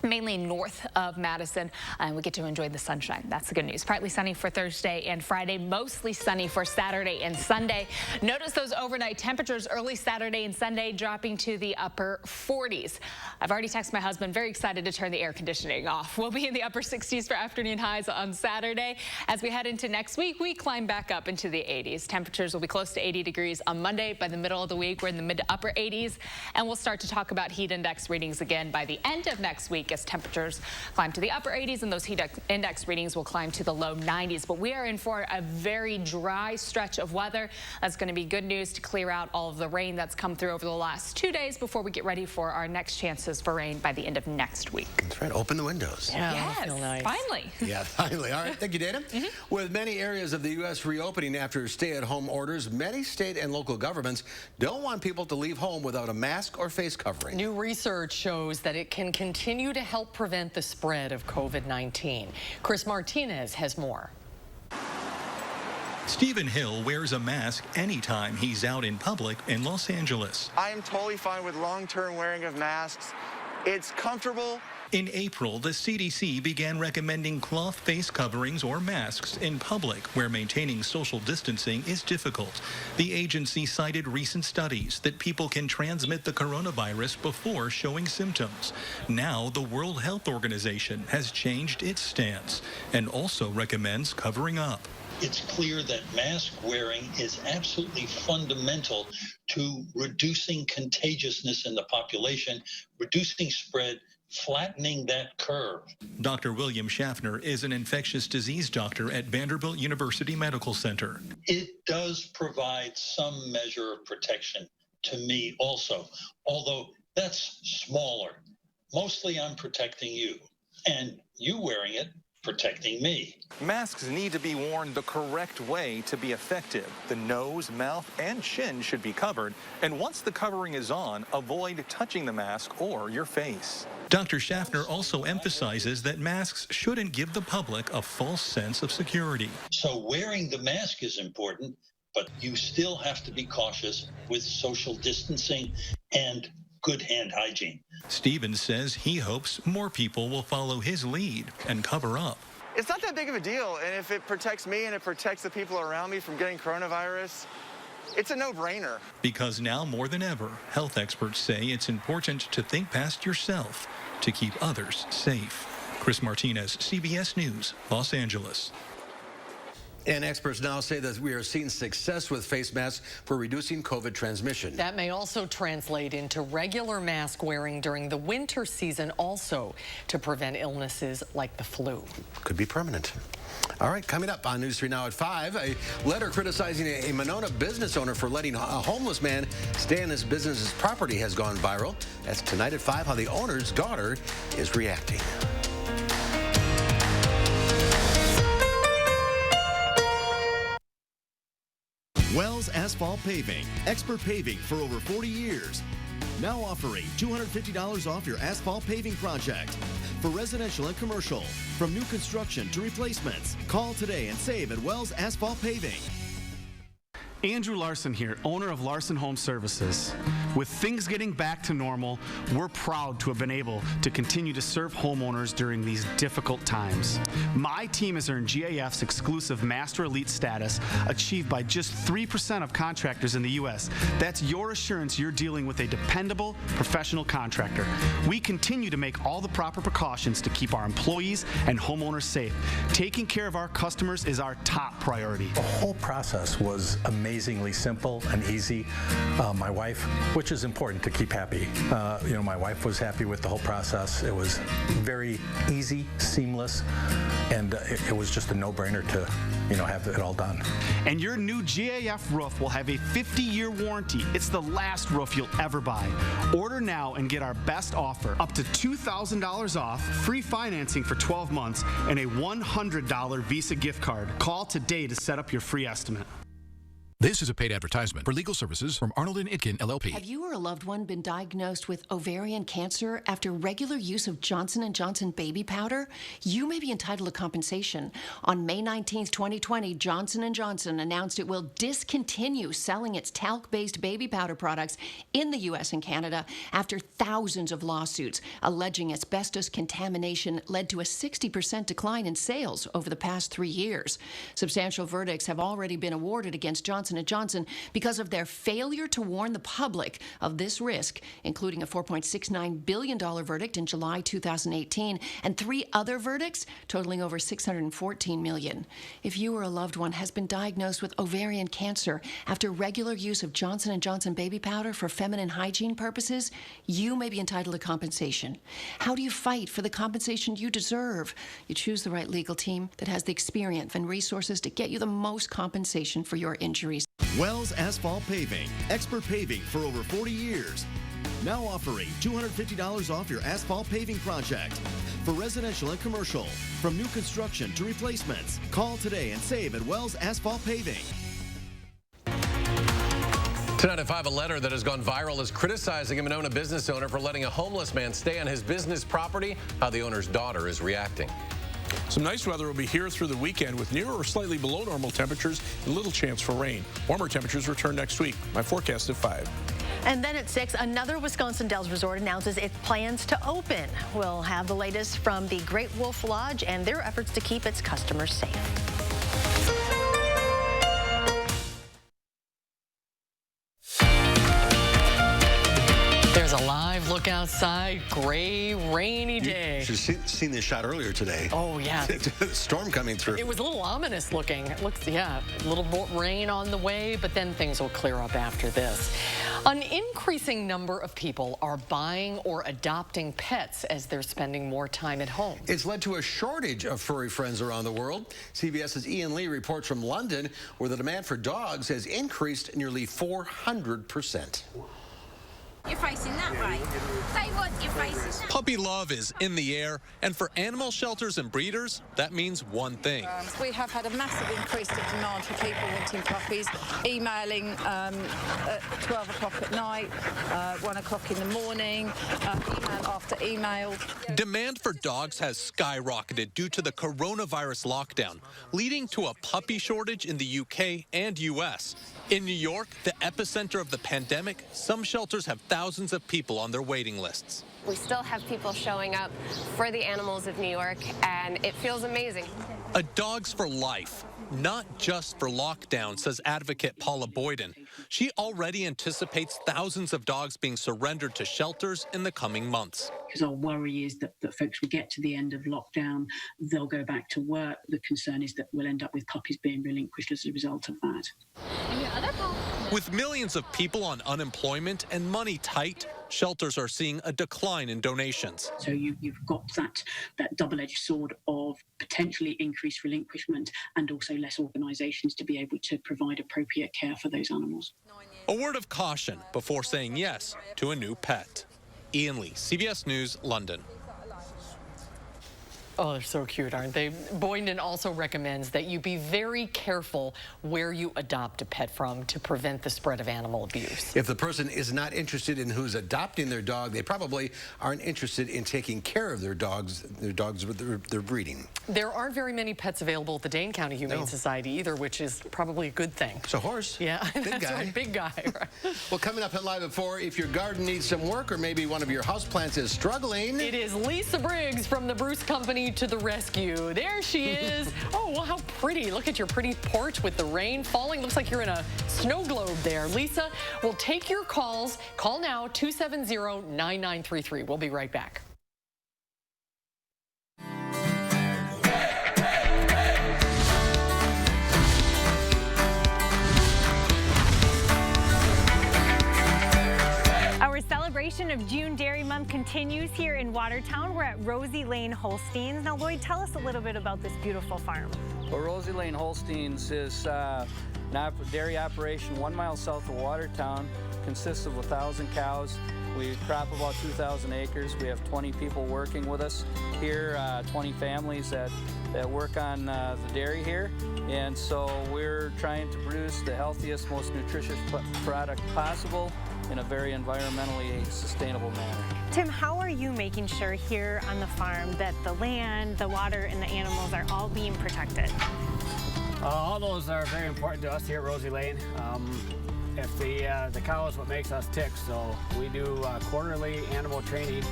mainly north of Madison, and we get to enjoy the sunshine. That's the good news. Partly sunny for Thursday and Friday, mostly sunny for Saturday and Sunday. Notice those overnight temperatures early Saturday and Sunday dropping to the upper 40s. I've already texted my husband, very excited to turn the air conditioning off. We'll be in the upper 60s for afternoon highs on Saturday. As we head into next week, we climb back up into the 80s. Temperatures will be close to 80 degrees on Monday. By the middle of the week, we're in the mid to upper 80s, and we'll start to talk about heat index readings again by the end of next week, as temperatures climb to the upper 80s and those heat index readings will climb to the low 90s. But we are in for a very dry stretch of weather. That's going to be good news to clear out all of the rain that's come through over the last 2 days before we get ready for our next chances for rain by the end of next week. That's right. Open the windows. Yeah, yes, nice. Finally. Yeah, finally. All right. Thank you, Dana. With many areas of the U.S. reopening after stay-at-home orders, many state and local governments don't want people to leave home without a mask or face covering. New research shows that it can continue to help prevent the spread of COVID-19. Chris Martinez has more. Stephen Hill wears a mask anytime he's out in public in Los Angeles. I am totally fine with long-term wearing of masks. It's comfortable. In April, the CDC began recommending cloth face coverings or masks in public where maintaining social distancing is difficult. The agency cited recent studies that people can transmit the coronavirus before showing symptoms. Now, the World Health Organization has changed its stance and also recommends covering up. It's clear that mask wearing is absolutely fundamental to reducing contagiousness in the population, reducing spread, flattening that curve. Dr. William Schaffner is an infectious disease doctor at Vanderbilt University Medical Center. It does provide some measure of protection to me also, although that's smaller. Mostly I'm protecting you, and you wearing it protecting me. Masks need to be worn the correct way to be effective. The nose, mouth, and chin should be covered, and once the covering is on, avoid touching the mask or your face. Dr. Schaffner also emphasizes that masks shouldn't give the public a false sense of security. So wearing the mask is important, but you still have to be cautious with social distancing and good hand hygiene. Stevens says he hopes more people will follow his lead and cover up. It's not that big of a deal, and if it protects me and it protects the people around me from getting coronavirus, it's a no-brainer. Because now more than ever, health experts say it's important to think past yourself to keep others safe. Chris Martinez, CBS News, Los Angeles. And experts now say that we are seeing success with face masks for reducing COVID transmission. That may also translate into regular mask wearing during the winter season also to prevent illnesses like the flu. Could be permanent. All right, coming up on News 3 Now at 5, a letter criticizing a Monona business owner for letting a homeless man stay on his business's property has gone viral. That's tonight at 5, how the owner's daughter is reacting. Wells Asphalt Paving, expert paving for over 40 years. Now offering $250 off your asphalt paving project. For residential and commercial, from new construction to replacements. Call today and save at Wells Asphalt Paving. Andrew Larson here, owner of Larson Home Services. With things getting back to normal, we're proud to have been able to continue to serve homeowners during these difficult times. My team has earned GAF's exclusive Master Elite status, achieved by just 3% of contractors in the U.S. That's your assurance you're dealing with a dependable, professional contractor. We continue to make all the proper precautions to keep our employees and homeowners safe. Taking care of our customers is our top priority. The whole process was amazingly simple and easy. My wife was which is important to keep happy. My wife was happy with the whole process. It was very easy, seamless, and it was just a no-brainer to, have it all done. And your new GAF roof will have a 50-year warranty. It's the last roof you'll ever buy. Order now and get our best offer, up to $2,000 off, free financing for 12 months, and a $100 Visa gift card. Call today to set up your free estimate. This is a paid advertisement for legal services from Arnold & Itkin, LLP. Have you or a loved one been diagnosed with ovarian cancer after regular use of Johnson & Johnson baby powder? You may be entitled to compensation. On May 19, 2020, Johnson & Johnson announced it will discontinue selling its talc-based baby powder products in the U.S. and Canada after thousands of lawsuits alleging asbestos contamination led to a 60% decline in sales over the past 3 years. Substantial verdicts have already been awarded against Johnson & Johnson because of their failure to warn the public of this risk, including a $4.69 billion verdict in July 2018 and 3 other verdicts totaling over $614 million. If you or a loved one has been diagnosed with ovarian cancer after regular use of Johnson & Johnson baby powder for feminine hygiene purposes, you may be entitled to compensation. How do you fight for the compensation you deserve? You choose the right legal team that has the experience and resources to get you the most compensation for your injuries. Wells Asphalt Paving, expert paving for over 40 years. Now offering $250 off your asphalt paving project. For residential and commercial, from new construction to replacements. Call today and save at Wells Asphalt Paving. Tonight at 5, a letter that has gone viral is criticizing a Monona business owner for letting a homeless man stay on his business property. How the owner's daughter is reacting. Some nice weather will be here through the weekend with near or slightly below normal temperatures and little chance for rain. Warmer temperatures return next week. My forecast at 5. And then at 6, another Wisconsin Dells resort announces its plans to open. We'll have the latest from the Great Wolf Lodge and their efforts to keep its customers safe. There's a live look outside. Gray, rainy day. You should have seen this shot earlier today. Oh, yeah. Storm coming through. It was a little ominous looking. It looks, a little more rain on the way, but then things will clear up after this. An increasing number of people are buying or adopting pets as they're spending more time at home. It's led to a shortage of furry friends around the world. CBS's Ian Lee reports from London, where the demand for dogs has increased nearly 400%. You're facing that way. Say what, you're facing that way. Puppy love is in the air, and for animal shelters and breeders, that means one thing. We have had a massive increase in demand for people wanting puppies, emailing at 12 o'clock at night, 1 o'clock in the morning, email after email. Demand for dogs has skyrocketed due to the coronavirus lockdown, leading to a puppy shortage in the UK and US. In New York, the epicenter of the pandemic, some shelters have thousands of people on their waiting lists. We still have people showing up for the animals of New York, and it feels amazing. A dog's for life, not just for lockdown, says advocate Paula Boyden. She already anticipates thousands of dogs being surrendered to shelters in the coming months. Because our worry is that folks will get to the end of lockdown, they'll go back to work. The concern is that we'll end up with puppies being relinquished as a result of that. With millions of people on unemployment and money tight, shelters are seeing a decline in donations. So you've got that double-edged sword of potentially increased relinquishment and also less organisations to be able to provide appropriate care for those animals. A word of caution before saying yes to a new pet. Ian Lee, CBS News, London. Oh, they're so cute, aren't they? Boyden also recommends that you be very careful where you adopt a pet from to prevent the spread of animal abuse. If the person is not interested in who's adopting their dog, they probably aren't interested in taking care of their dogs with their breeding. There aren't very many pets available at the Dane County Humane Society either, which is probably a good thing. It's a horse. Yeah, big that's guy. right, big guy. Right. Well, coming up at Live at 4, if your garden needs some work or maybe one of your houseplants is struggling. It is Lisa Briggs from the Bruce Company to the rescue. There she is. Oh, well, how pretty. Look at your pretty porch with the rain falling. Looks like you're in a snow globe there. Lisa, we'll take your calls. Call now, 270-9933. We'll be right back. celebration of June Dairy Month continues here in Watertown. We're at Rosy Lane Holsteins. Now, Lloyd, tell us a little bit about this beautiful farm. Well, Rosy Lane Holsteins is a dairy operation 1 mile south of Watertown. Consists of 1,000 cows. We crop about 2,000 acres. We have 20 people working with us here, 20 families that work on the dairy here. And so we're trying to produce the healthiest, most nutritious product possible in a very environmentally sustainable manner. Tim, how are you making sure here on the farm that the land, the water, and the animals are all being protected? All those are very important to us here at Rosy Lane. If the cow is what makes us tick, so we do quarterly animal training.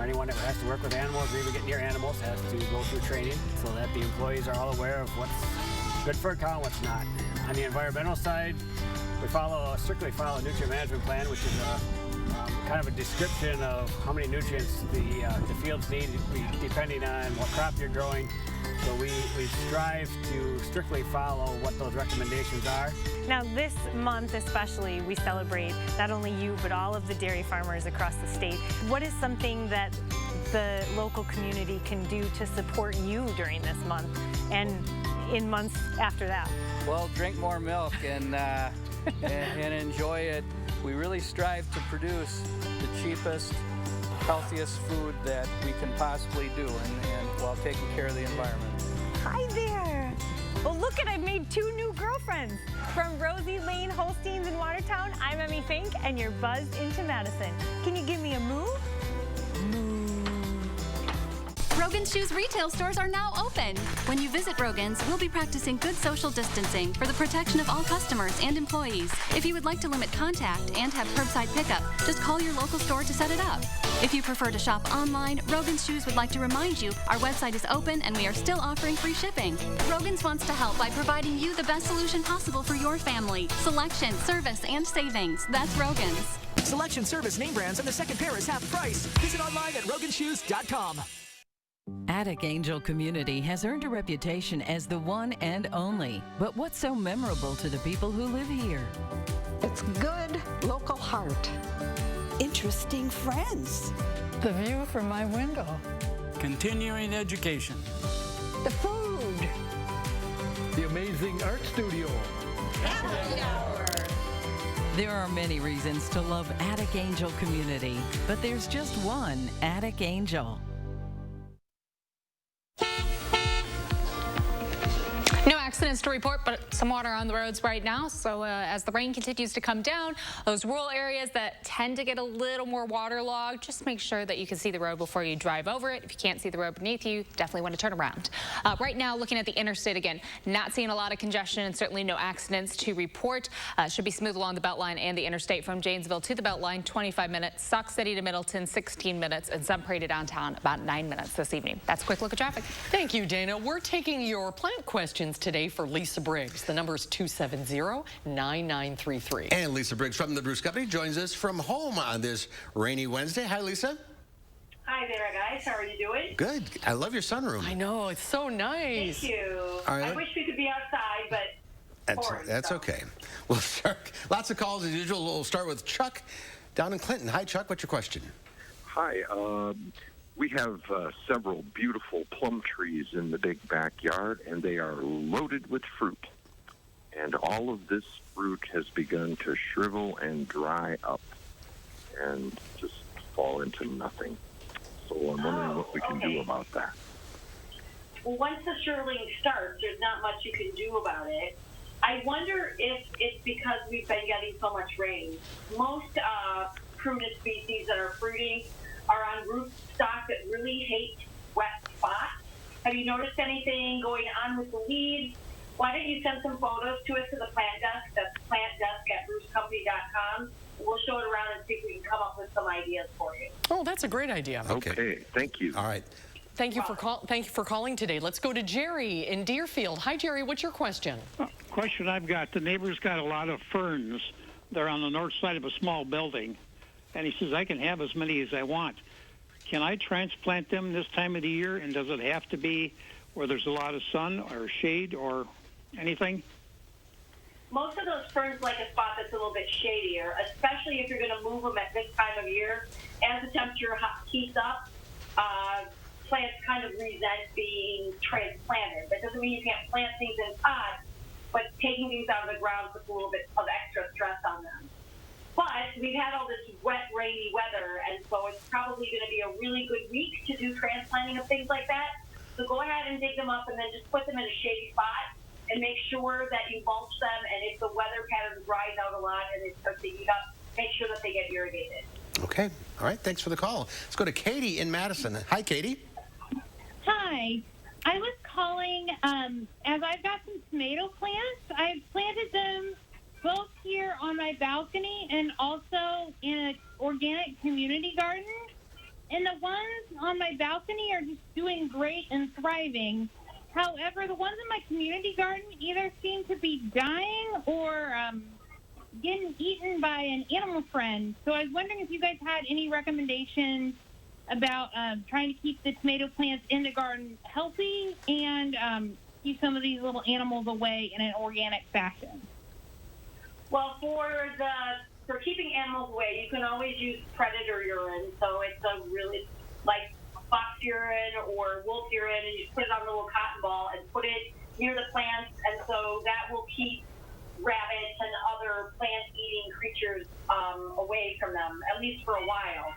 Anyone that has to work with animals or even get near animals has to go through training so that the employees are all aware of what's good for a cow and what's not. On the environmental side, we strictly follow a nutrient management plan, which is kind of a description of how many nutrients the fields need depending on what crop you're growing. So we strive to strictly follow what those recommendations are. Now, this month especially, we celebrate not only you, but all of the dairy farmers across the state. What is something that the local community can do to support you during this month and in months after that? Well, drink more milk and enjoy it. We really strive to produce the cheapest, healthiest food that we can possibly do, and while taking care of the environment. Hi there. Well, look I've made 2 new girlfriends. From Rosy Lane Holsteins in Watertown, I'm Emmy Fink, and you're buzzed into Madison. Can you give me a moo? Rogan's Shoes retail stores are now open. When you visit Rogan's, we'll be practicing good social distancing for the protection of all customers and employees. If you would like to limit contact and have curbside pickup, just call your local store to set it up. If you prefer to shop online, Rogan's Shoes would like to remind you our website is open and we are still offering free shipping. Rogan's wants to help by providing you the best solution possible for your family. Selection, service, and savings. That's Rogan's. Selection, service, name brands, and the second pair is half price. Visit online at roganshoes.com. Attic Angel Community has earned a reputation as the one and only. But what's so memorable to the people who live here? It's good local heart. Interesting friends. The view from my window. Continuing education. The food. The amazing art studio. Happy hour. There are many reasons to love Attic Angel Community, but there's just one Attic Angel. No accidents to report, but some water on the roads right now. So as the rain continues to come down, those rural areas that tend to get a little more waterlogged, just make sure that you can see the road before you drive over it. If you can't see the road beneath you, definitely want to turn around. Right now, looking at the interstate again, not seeing a lot of congestion and certainly no accidents to report. Should be smooth along the Beltline and the interstate from Janesville to the Beltline, 25 minutes. Sauk City to Middleton, 16 minutes. And Sun Prairie to downtown, about 9 minutes this evening. That's a quick look at traffic. Thank you, Dana. We're taking your plant questions today for Lisa Briggs. The number is 270-9933. And Lisa Briggs from the Bruce Company joins us from home on this rainy Wednesday. Hi, Lisa. Hi there, guys. How are you doing? Good. I love your sunroom. I know. It's so nice. Thank you. All right. I wish we could be outside, but that's okay. We'll start. Lots of calls as usual. We'll start with Chuck down in Clinton. Hi, Chuck. What's your question? Hi. We have several beautiful plum trees in the big backyard, and they are loaded with fruit. And all of this fruit has begun to shrivel and dry up and just fall into nothing. So I'm wondering what we can do about that. Well, once the shriveling starts, there's not much you can do about it. I wonder if it's because we've been getting so much rain. Most prunus species that are fruiting are on rootstock that really hate wet spots. Have you noticed anything going on with the weeds? Why don't you send some photos to us to the plant desk? That's plantdesk@brucecompany.com. We'll show it around and see if we can come up with some ideas for you. Oh, that's a great idea. Okay, thank you. All right. Thank you for calling today. Let's go to Jerry in Deerfield. Hi, Jerry. What's your question? Question I've got, the neighbor's got a lot of ferns. They're on the north side of a small building. And he says, I can have as many as I want. Can I transplant them this time of the year? And does it have to be where there's a lot of sun or shade or anything? most of those ferns like a spot that's a little bit shadier, especially if you're going to move them at this time of year. As the temperature heats up, plants kind of resent being transplanted. That doesn't mean you can't plant things in pots, but taking things out of the ground puts a little bit of extra stress on them. But we've had all this wet, rainy weather, and so it's probably going to be a really good week to do transplanting of things like that. So go ahead and dig them up and then just put them in a shady spot and make sure that you mulch them. And if the weather pattern dries out a lot and it starts to heat up, make sure that they get irrigated. Okay. All right. Thanks for the call. Let's go to Katie in Madison. Hi, Katie. Hi. I was calling as I've got some tomato plants. I've planted them both here on my balcony and also in an organic community garden. And the ones on my balcony are just doing great and thriving. However, the ones in my community garden either seem to be dying or getting eaten by an animal friend. So I was wondering if you guys had any recommendations about trying to keep the tomato plants in the garden healthy and keep some of these little animals away in an organic fashion. Well, for keeping animals away, you can always use predator urine. So it's a really like fox urine or wolf urine, and you just put it on a little cotton ball and put it near the plants, and so that will keep rabbits and other plant-eating creatures away from them, at least for a while.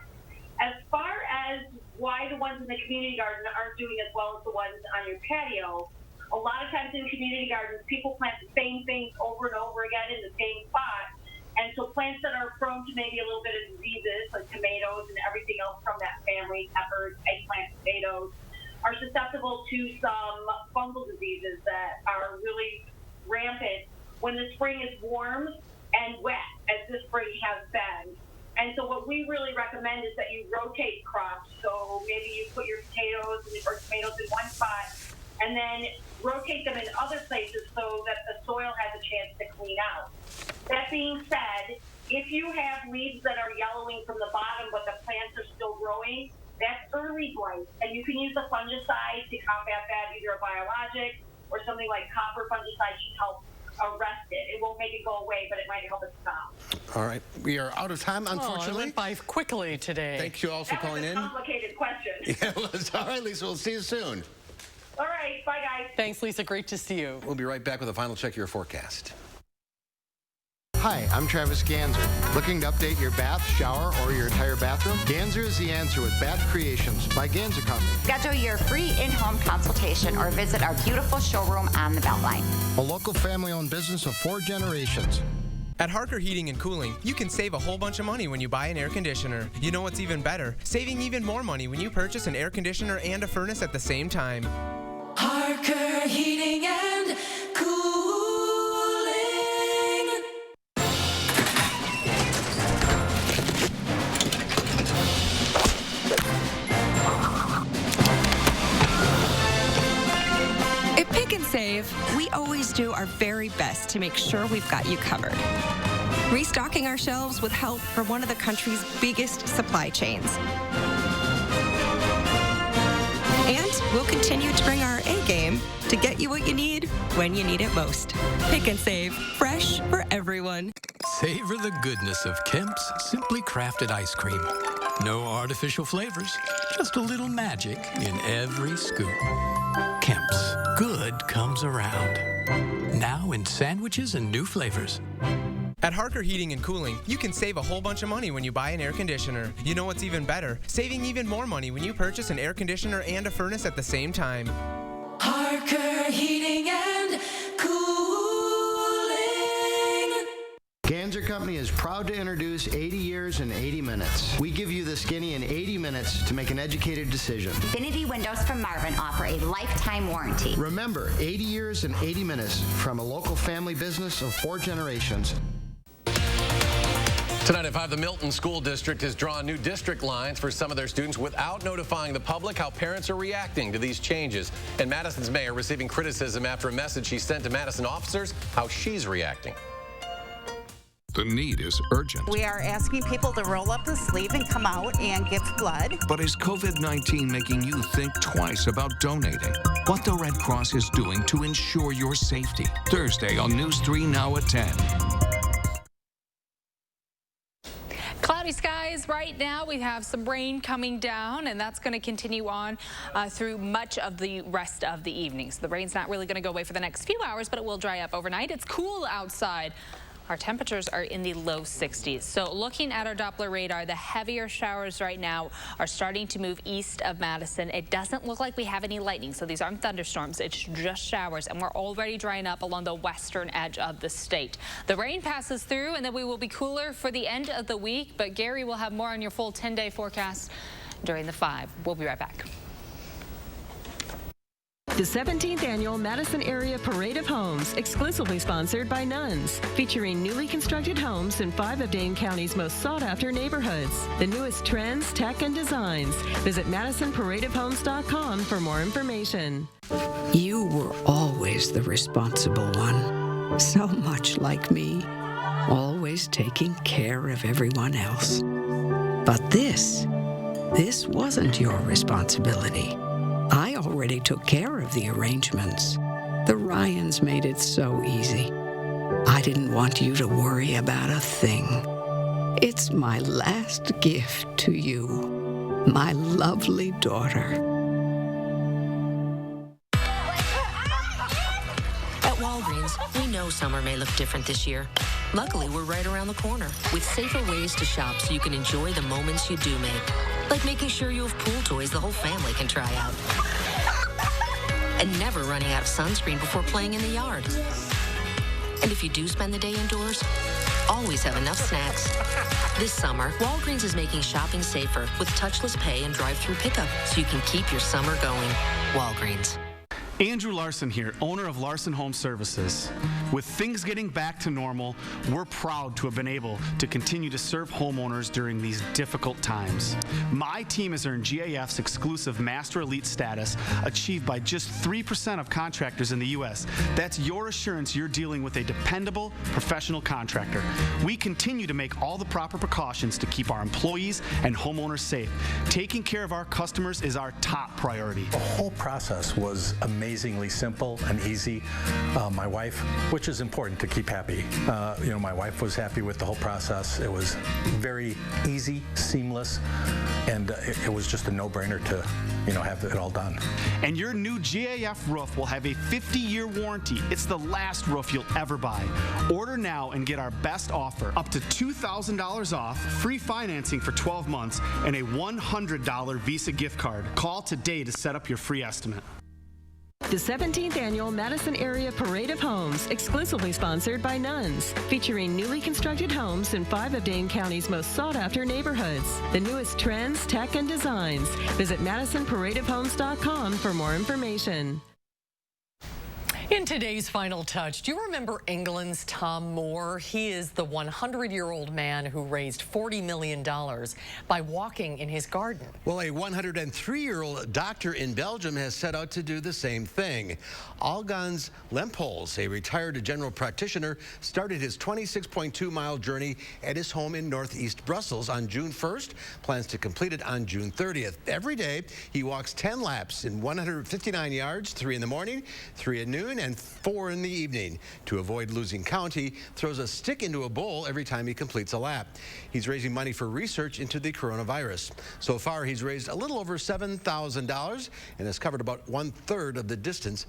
As far as why the ones in the community garden aren't doing as well as the ones on your patio, a lot of times in community gardens, people plant the same things over and over again in the same spot. And so plants that are prone to maybe a little bit of diseases, like tomatoes and everything else from that family, peppers, eggplant, potatoes, are susceptible to some fungal diseases that are really rampant when the spring is warm and wet, as this spring has been. And so what we really recommend is that you rotate crops. So maybe you put your potatoes or tomatoes in one spot and then rotate them in other places so that the soil has a chance to clean out. That being said, if you have leaves that are yellowing from the bottom but the plants are still growing, that's early blight. And you can use a fungicide to combat that, either a biologic or something like copper fungicide should help arrest it. It won't make it go away, but it might help it stop. All right. We are out of time, unfortunately. Oh, it went by quickly today. Thank you all for calling in. That was a complicated question. Yeah, it was. All right, Lisa. We'll see you soon. All right. Bye, guys. Thanks, Lisa. Great to see you. We'll be right back with a final check of your forecast. Hi, I'm Travis Ganser. Looking to update your bath, shower, or your entire bathroom? Ganser is the answer with Bath Creations by Ganser Company. Schedule your free in-home consultation or visit our beautiful showroom on the Beltline. A local family-owned business of 4 generations. At Harker Heating and Cooling, you can save a whole bunch of money when you buy an air conditioner. You know what's even better? Saving even more money when you purchase an air conditioner and a furnace at the same time. Harker Heating and Cooling. At Pick and Save, we always do our very best to make sure we've got you covered. Restocking our shelves with help from one of the country's biggest supply chains. And we'll continue to bring our A game to get you what you need when you need it most. Pick and Save, fresh for everyone. Savor the goodness of Kemp's Simply Crafted ice cream. No artificial flavors, just a little magic in every scoop. Kemp's, good comes around. Now in sandwiches and new flavors. At Harker Heating and Cooling, you can save a whole bunch of money when you buy an air conditioner. You know what's even better? Saving even more money when you purchase an air conditioner and a furnace at the same time. Harker Heating and Cooling. Ganser Company is proud to introduce 80 years in 80 minutes. We give you the skinny in 80 minutes to make an educated decision. Infinity Windows from Marvin offer a lifetime warranty. Remember, 80 years and 80 minutes from a local family business of 4 generations. Tonight at 5, the Milton School District has drawn new district lines for some of their students without notifying the public how parents are reacting to these changes. And Madison's mayor receiving criticism after a message she sent to Madison officers how she's reacting. The need is urgent. We are asking people to roll up the sleeve and come out and give blood. But is COVID-19 making you think twice about donating? What the Red Cross is doing to ensure your safety. Thursday on News 3 Now at 10. Cloudy skies right now. We have some rain coming down, and that's going to continue on through much of the rest of the evening. So the rain's not really going to go away for the next few hours, but it will dry up overnight. It's cool outside. Our temperatures are in the low 60s. So looking at our Doppler radar, the heavier showers right now are starting to move east of Madison. It doesn't look like we have any lightning, so these aren't thunderstorms. It's just showers, and we're already drying up along the western edge of the state. The rain passes through, and then we will be cooler for the end of the week, but Gary will have more on your full 10-day forecast during the 5. We'll be right back. The 17th Annual Madison Area Parade of Homes, exclusively sponsored by Nuns, featuring newly constructed homes in 5 of Dane County's most sought-after neighborhoods. The newest trends, tech, and designs. Visit MadisonParadeOfHomes.com for more information. You were always the responsible one, so much like me, always taking care of everyone else. But this wasn't your responsibility. I already took care of the arrangements. The Ryans made it so easy. I didn't want you to worry about a thing. It's my last gift to you, my lovely daughter. At Walgreens, we know summer may look different this year. Luckily, we're right around the corner with safer ways to shop so you can enjoy the moments you do make. Like making sure you have pool toys the whole family can try out. And never running out of sunscreen before playing in the yard. And if you do spend the day indoors, always have enough snacks. This summer, Walgreens is making shopping safer with touchless pay and drive-through pickup so you can keep your summer going. Walgreens. Andrew Larson here, owner of Larson Home Services. With things getting back to normal, we're proud to have been able to continue to serve homeowners during these difficult times. My team has earned GAF's exclusive Master Elite status, achieved by just 3% of contractors in the U.S. That's your assurance you're dealing with a dependable, professional contractor. We continue to make all the proper precautions to keep our employees and homeowners safe. Taking care of our customers is our top priority. The whole process was amazingly simple and easy. My wife, which is important to keep happy, my wife was happy with the whole process. It was very easy, seamless, and it was just a no-brainer to have it all done. And your new GAF roof will have a 50-year warranty. It's the last roof you'll ever buy. Order now and get our best offer, up to $2,000 off, free financing for 12 months, and a $100 Visa gift card. Call today to set up your free estimate. The 17th Annual Madison Area Parade of Homes, exclusively sponsored by Nuns, featuring newly constructed homes in 5 of Dane County's most sought-after neighborhoods. The newest trends, tech, and designs. Visit MadisonParadeOfHomes.com for more information. In today's Final Touch, do you remember England's Tom Moore? He is the 100-year-old man who raised $40 million by walking in his garden. Well, a 103-year-old doctor in Belgium has set out to do the same thing. Algans Lempholz, a retired general practitioner, started his 26.2-mile journey at his home in northeast Brussels on June 1st, plans to complete it on June 30th. Every day, he walks 10 laps in 159 yards, 3 in the morning, 3 at noon, and 4 in the evening. To avoid losing count, he throws a stick into a bowl every time he completes a lap. He's raising money for research into the coronavirus. So far, he's raised a little over $7,000 and has covered about 1/3 of the distance